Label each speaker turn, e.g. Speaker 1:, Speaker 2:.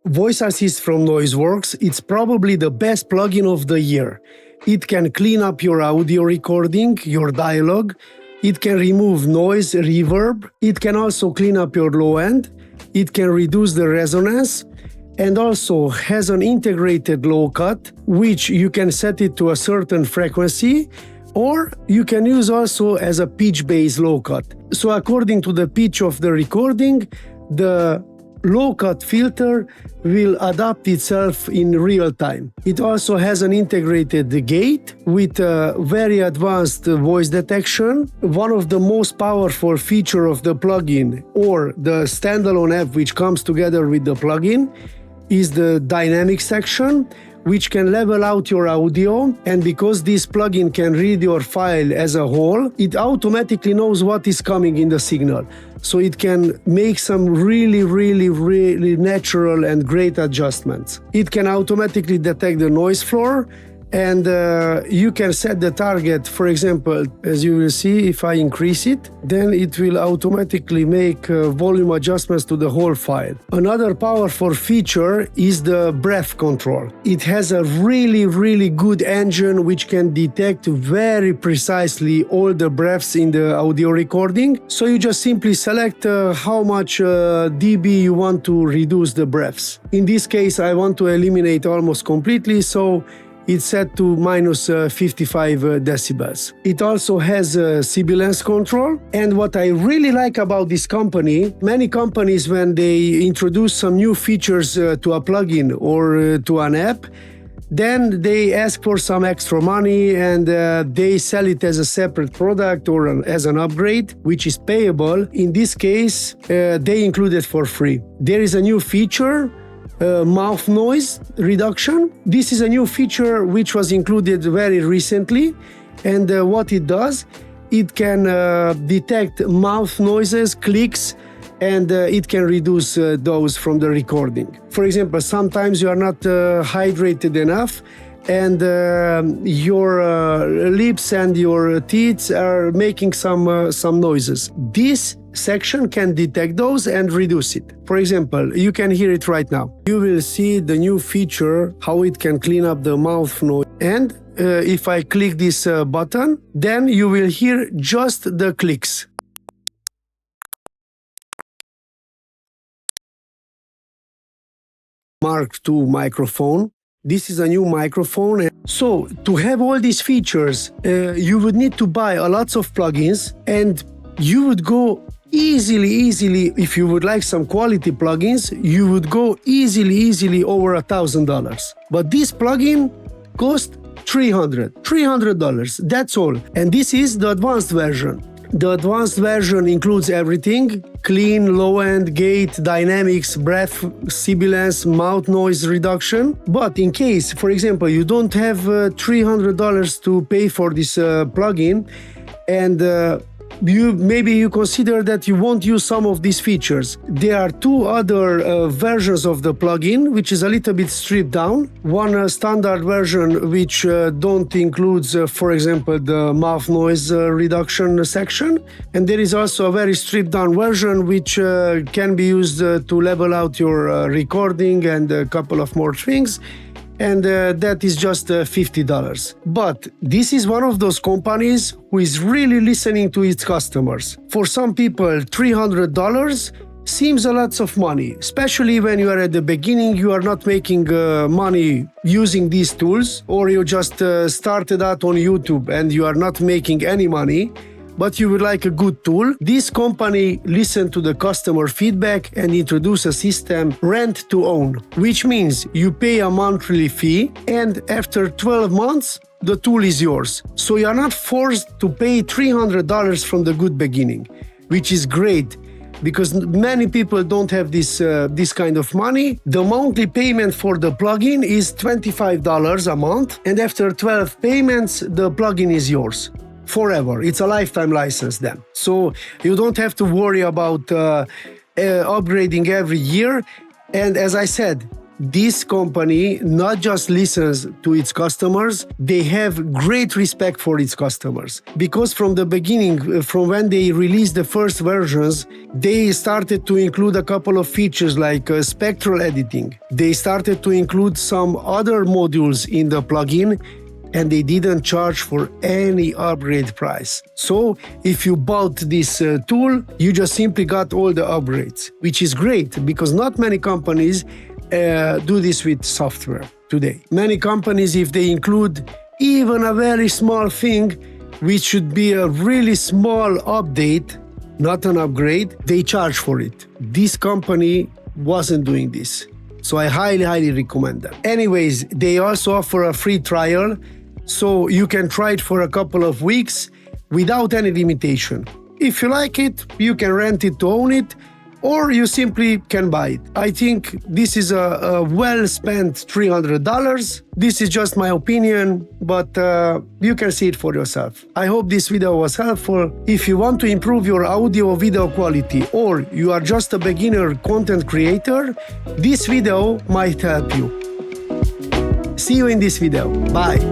Speaker 1: Voice Assist from Noiseworks, it's probably the best plugin of the year. It can clean up your audio recording, your dialogue. It can remove noise, reverb. It can also clean up your low end. It can reduce the resonance, and also has an integrated low cut, which you can set it to a certain frequency, or you can use also as a pitch-based low cut. So according to the pitch of the recording, the low cut filter will adapt itself in real time. It also has an integrated gate with a very advanced voice detection. One of the most powerful feature of the plugin, or the standalone app which comes together with the plugin, is the dynamic section, which can level out your audio. And because this plugin can read your file as a whole, it automatically knows what is coming in the signal. So it can make some really natural and great adjustments. It can automatically detect the noise floor, and you can set the target. For example, as you will see, if I increase it, then it will automatically make volume adjustments to the whole file. Another powerful feature is the breath control. It has a really good engine which can detect very precisely all the breaths in the audio recording. So you just simply select how much dB you want to reduce the breaths. In this case, I want to eliminate almost completely, so it's set to minus 55 decibels. It also has a Sibilance control. And what I really like about this company, many companies, when they introduce some new features to a plugin or to an app, then they ask for some extra money, and they sell it as a separate product or as an upgrade, which is payable. In this case, they include it for free. There is a new feature, mouth noise reduction. This is a new feature which was included very recently, and what it does, it can detect mouth noises, clicks, and it can reduce those from the recording. For example, sometimes you are not hydrated enough, and your lips and your teeth are making some noises. This section can detect those and reduce it. For example, you can hear it right now. You will see the new feature, how it can clean up the mouth noise. And if I click this button, then you will hear just the clicks. Mark II microphone. This is a new microphone. So to have all these features, you would need to buy a lots of plugins, and you would go easily, if you would like some quality plugins, you would go easily over $1,000. But this plugin cost $300. That's all. And this is the advanced version. The advanced version includes everything: clean, low-end, gate, dynamics, breath, sibilance, mouth noise reduction. But in case, for example, you don't have $300 to pay for this plugin, and maybe you consider that you won't use some of these features, there are two other versions of the plugin, which is a little bit stripped down. One standard version, which don't includes, for example, the mouth noise reduction section. And there is also a very stripped down version, which can be used to level out your recording and a couple of more things. And that is just $50. But this is one of those companies who is really listening to its customers. For some people, $300 seems a lot of money, especially when you are at the beginning, you are not making money using these tools, or you just started out on YouTube and you are not making any money, but you would like a good tool. This company listened to the customer feedback and introduced a system rent to own, which means you pay a monthly fee, and after 12 months, the tool is yours. So you are not forced to pay $300 from the good beginning, which is great, because many people don't have this kind of money. The monthly payment for the plugin is $25 a month, and after 12 payments, the plugin is yours forever. It's a lifetime license then. So you don't have to worry about upgrading every year. And as I said, this company not just listens to its customers, they have great respect for its customers. Because from the beginning, from when they released the first versions, they started to include a couple of features like spectral editing. They started to include some other modules in the plugin, and they didn't charge for any upgrade price. So if you bought this tool, you just simply got all the upgrades, which is great because not many companies do this with software today. Many companies, if they include even a very small thing, which should be a really small update, not an upgrade, they charge for it. This company wasn't doing this. So I highly recommend them. Anyways, they also offer a free trial, so you can try it for a couple of weeks without any limitation. If you like it, you can rent it to own it, or you simply can buy it. I think this is a well-spent $300. This is just my opinion, but you can see it for yourself. I hope this video was helpful. If you want to improve your audio video quality, or you are just a beginner content creator, this video might help you. See you in this video. Bye.